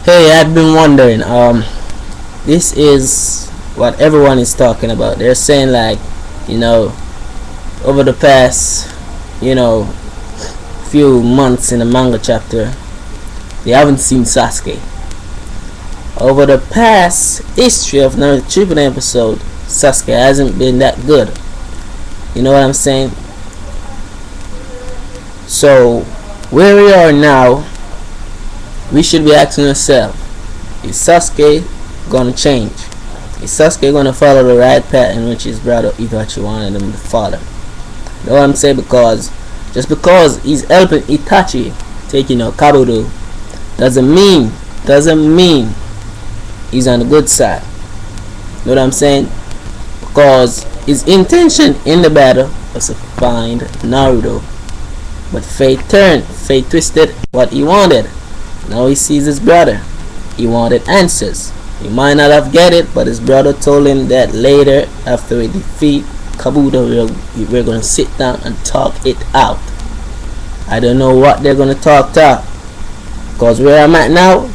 Hey, I've been wondering. This is what everyone is talking about. They're saying like, you know, over the past, you know, few months in the manga chapter, they haven't seen Sasuke. Over the past history of Naruto Shippuden episode, Sasuke hasn't been that good. You know what I'm saying? So, where we are now, we should be asking ourselves, is Sasuke gonna change? Is Sasuke gonna follow the right path in which his brother Itachi wanted him to follow? You know what I'm saying? Because just because he's helping Itachi taking out Kabuto doesn't mean he's on the good side. You know what I'm saying? Because his intention in the battle was to find Naruto, but fate twisted what he wanted. Now he sees his brother. He wanted answers. He might not have get it, but his brother told him that later, after we defeat Kabuto, we're gonna sit down and talk it out. I don't know what they're gonna talk to, because where I'm at now,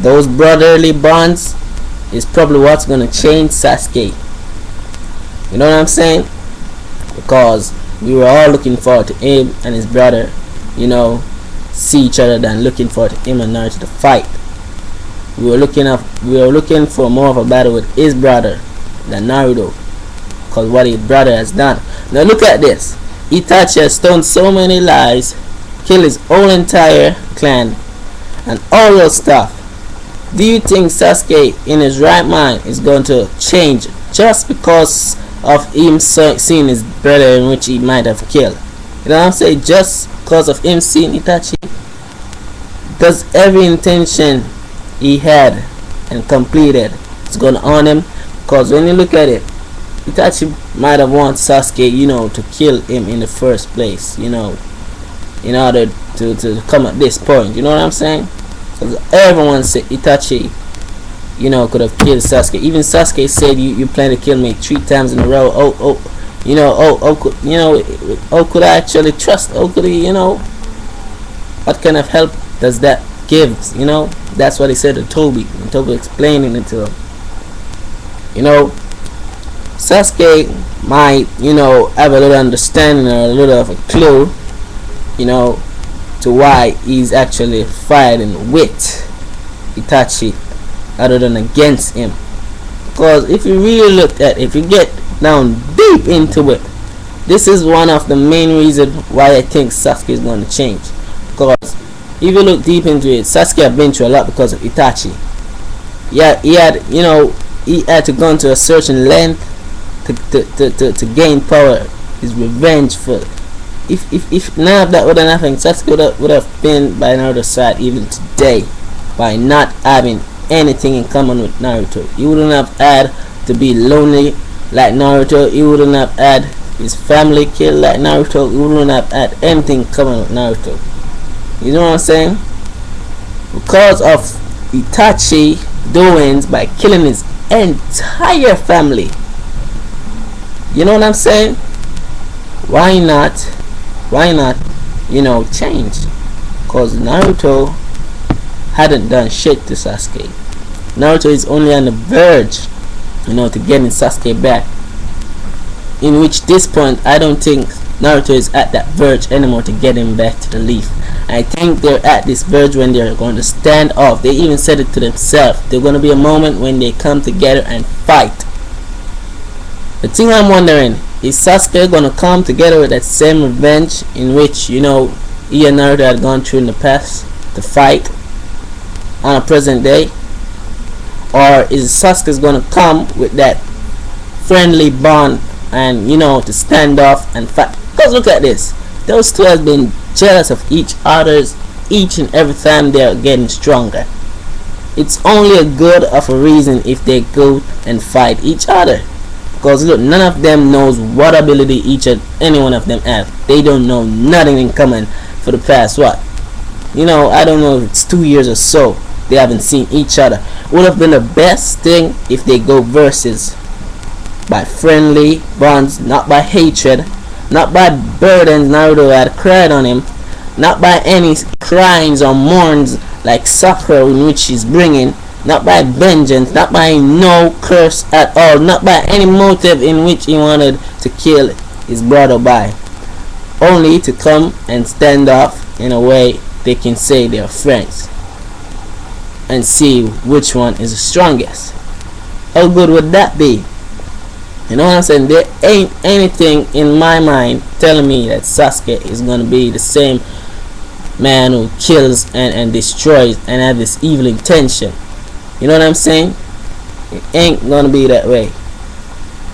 those brotherly bonds is probably what's gonna change Sasuke. You know what I'm saying? Because we were all looking forward to him and his brother, you know, see each other than looking forward to him and Naruto to fight. We were looking for more of a battle with his brother than Naruto, because what his brother has done. Now look at this. Itachi has told so many lies, killed his whole entire clan, and all those stuff. Do you think Sasuke in his right mind is going to change just because of him seeing his brother in which he might have killed? You know what I'm saying? Just because of him seeing Itachi, does every intention he had and completed is going to on him? Because when you look at it, Itachi might have wanted Sasuke, you know, to kill him in the first place, you know, in order to come at this point. You know what I'm saying? Because everyone said Itachi, you know, could have killed Sasuke. Even Sasuke said, you plan to kill me 3 times in a row. How could I actually trust? How could he, you know, what kind of help does that give? You know, that's what he said to Toby, and Toby explaining it to him. You know, Sasuke might, you know, have a little understanding or a little of a clue, you know, to why he's actually fighting with Itachi other than against him. Because if you really look at it, if you get down deep into it, this is one of the main reasons why I think Sasuke is going to change. Because if you look deep into it, Sasuke had been through a lot because of Itachi. Yeah, he had to go into a certain length to gain power, his revenge for. If none of that would have happened, Sasuke would have been by Naruto's side even today, by not having anything in common with Naruto. He wouldn't have had to be lonely like Naruto. He wouldn't have had his family killed like Naruto. He wouldn't have had anything in common with Naruto. You know what I'm saying? Because of Itachi doings by killing his entire family. You know what I'm saying? Why not, you know, change? Because Naruto hadn't done shit to Sasuke. Naruto is only on the verge, you know, to getting Sasuke back. In which this point, I don't think Naruto is at that verge anymore to get him back to the leaf. I think they're at this verge when they're going to stand off. They even said it to themselves. There's going to be a moment when they come together and fight. The thing I'm wondering, is Sasuke going to come together with that same revenge in which, you know, he and Naruto had gone through in the past to fight on a present day? Or is Sasuke going to come with that friendly bond and, you know, to stand off and fight? Because look at this, those two have been jealous of each other's each and every time they're getting stronger. It's only a good of a reason if they go and fight each other. Because look, none of them knows what ability each and any one of them have. They don't know nothing in common for the past what? You know, I don't know if it's 2 years or so. They haven't seen each other. Would have been the best thing if they go versus by friendly bonds, not by hatred, not by burdens Naruto had cried on him, not by any cries or mourns like Sakura in which he's bringing, not by vengeance, not by no curse at all, not by any motive in which he wanted to kill his brother by, only to come and stand off in a way they can say they're friends and see which one is the strongest. How good would that be? You know what I'm saying? There ain't anything in my mind telling me that Sasuke is gonna be the same man who kills and destroys and have this evil intention. You know what I'm saying? It ain't gonna be that way.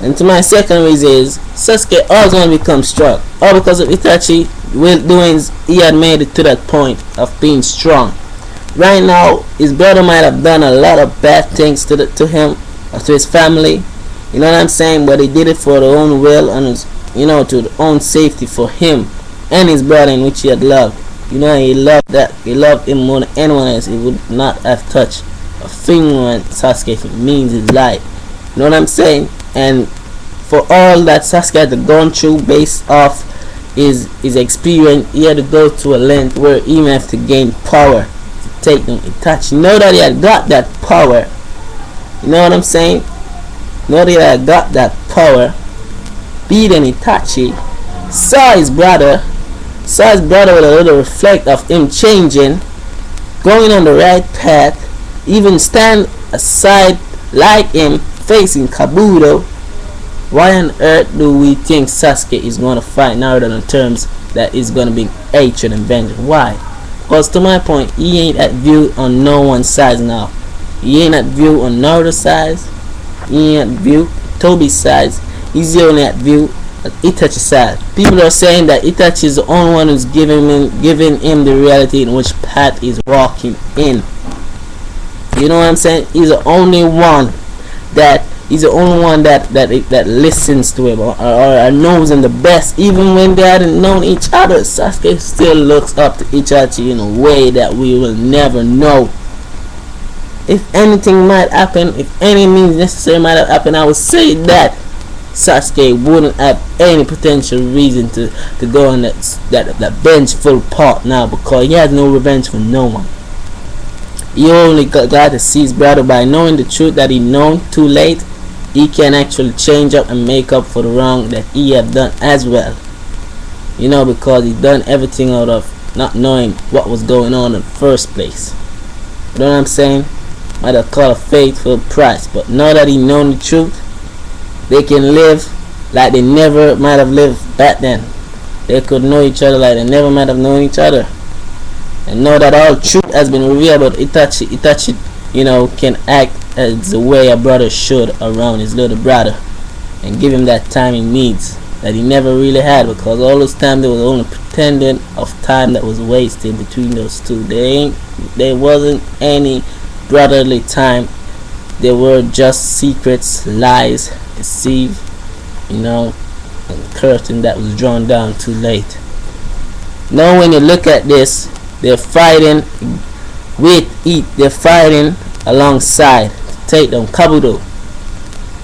And to my second reason is Sasuke always gonna become strong, all because of Itachi doings. He had made it to that point of being strong. Right now, his brother might have done a lot of bad things to him or to his family. You know what I'm saying? But he did it for their own will and his, to their own safety for him and his brother, in which he had loved. He loved that. He loved him more than anyone else. He would not have touched a finger on Sasuke if it means his life. You know what I'm saying? And for all that Sasuke had gone through based off his experience, he had to go to a length where he even have to gain power to take them Itachi. Know that he had got that power. You know what I'm saying? Know that he had got that power, beating Itachi, saw his brother with a little reflect of him changing, going on the right path, even stand aside like him facing Kabuto. Why on earth do we think Sasuke is going to fight Naruto on terms that is going to be hatred and vengeance? Why? Because to my point, he ain't at view on no one's side now. He ain't at view on Naruto's side. He ain't at view Tobi's side. He's only at view at Itachi's side. People are saying that Itachi is the only one who's giving him the reality in which path he's walking in. You know what I'm saying? He's the only one that listens to him or knows him the best. Even when they hadn't known each other, Sasuke still looks up to Itachi in a way that we will never know. If anything might happen, if any means necessary might have happened, I would say that Sasuke wouldn't have any potential reason to go on that vengeful part now, because he has no revenge for no one. He only got to see his brother by knowing the truth that he known too late. He can actually change up and make up for the wrong that he had done as well. Because he done everything out of not knowing what was going on in the first place. You know what I'm saying? Might have called a faithful price, but now that he known the truth, they can live like they never might have lived back then. They could know each other like they never might have known each other. And know that all truth has been revealed about Itachi. Itachi, can act as the way a brother should around his little brother and give him that time he needs that he never really had, because all this time there was only pretending of time that was wasted between those two. There wasn't any brotherly time. There were just secrets, lies, deceive, and the curtain that was drawn down too late. Now when you look at this, they're fighting they're fighting alongside to take down Kabuto.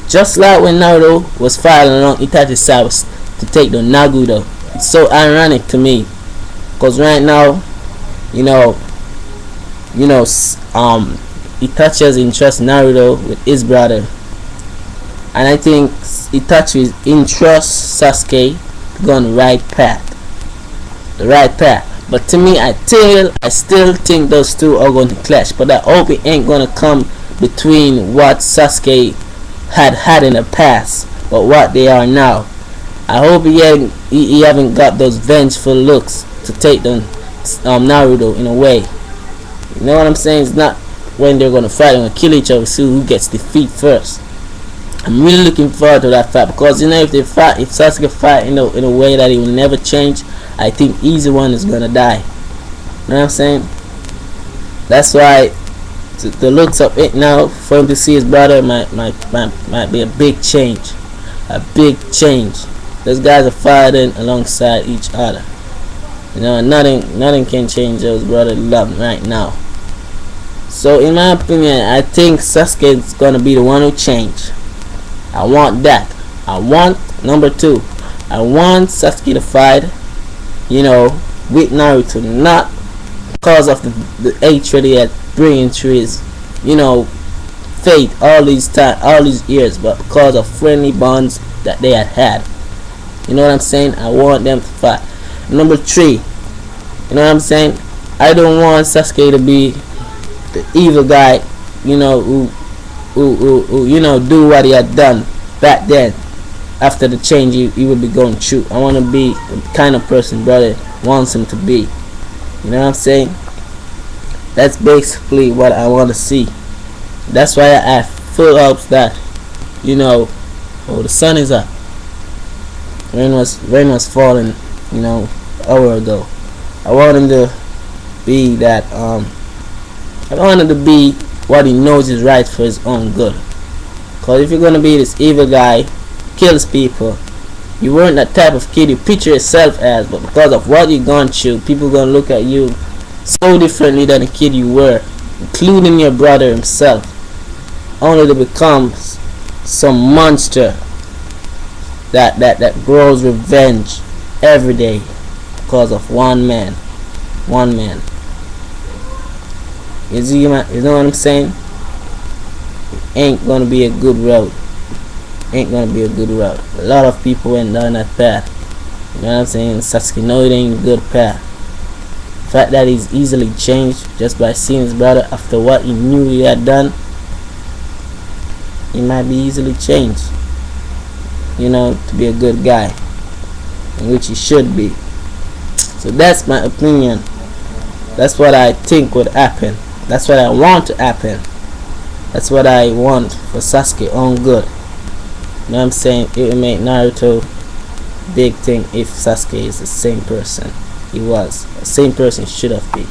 Just like when Naruto was fighting along Itachi's side to take down Naruto. It's so ironic to me, because right now, Itachi has entrusted Naruto with his brother, and I think Itachi entrusts Sasuke to go on the right path. But to me, I still think those two are going to clash. But I hope it ain't going to come between what Sasuke had in the past, but what they are now. I hope he haven't got those vengeful looks to take down Naruto in a way. You know what I'm saying? It's not when they're going to fight and kill each other, see who gets defeat first. I'm really looking forward to that fight, because if Sasuke fight in a way that he will never change, I think he's the one is gonna die. You know what I'm saying? That's why the looks of it now, for him to see his brother might be a big change. Those guys are fighting alongside each other. Nothing can change those brother love right now. So in my opinion, I think Sasuke is gonna be the one who change. I want that. I want number 2. I want Sasuke to fight, with Naruto, not because of the hatred he had bringing through his, fate all these years, but because of friendly bonds that they had. You know what I'm saying? I want them to fight. Number 3, you know what I'm saying? I don't want Sasuke to be the evil guy, who do what he had done back then. After the change he would be going through, I want to be the kind of person brother wants him to be. You know what I'm saying? That's basically what I want to see. That's why I have full hopes that, the sun is up. Rain was falling, an hour ago. I want him to be that. I want him to be what he knows is right for his own good. Cause if you're gonna be this evil guy, kills people, you weren't that type of kid you picture yourself as. But because of what you've gone through, people gonna look at you so differently than the kid you were, including your brother himself, only to become some monster that grows revenge every day because of one man. You know what I'm saying? Ain't gonna be a good road. A lot of people went down that path. You know what I'm saying? Sasuke know it ain't a good path. The fact that he's easily changed just by seeing his brother after what he knew he had done, he might be easily changed, to be a good guy, in which he should be. So that's my opinion. That's what I think would happen. That's what I want to happen. That's what I want for Sasuke own good. You know what I'm saying? It would make Naruto big thing if Sasuke is the same person he was. The same person should have been.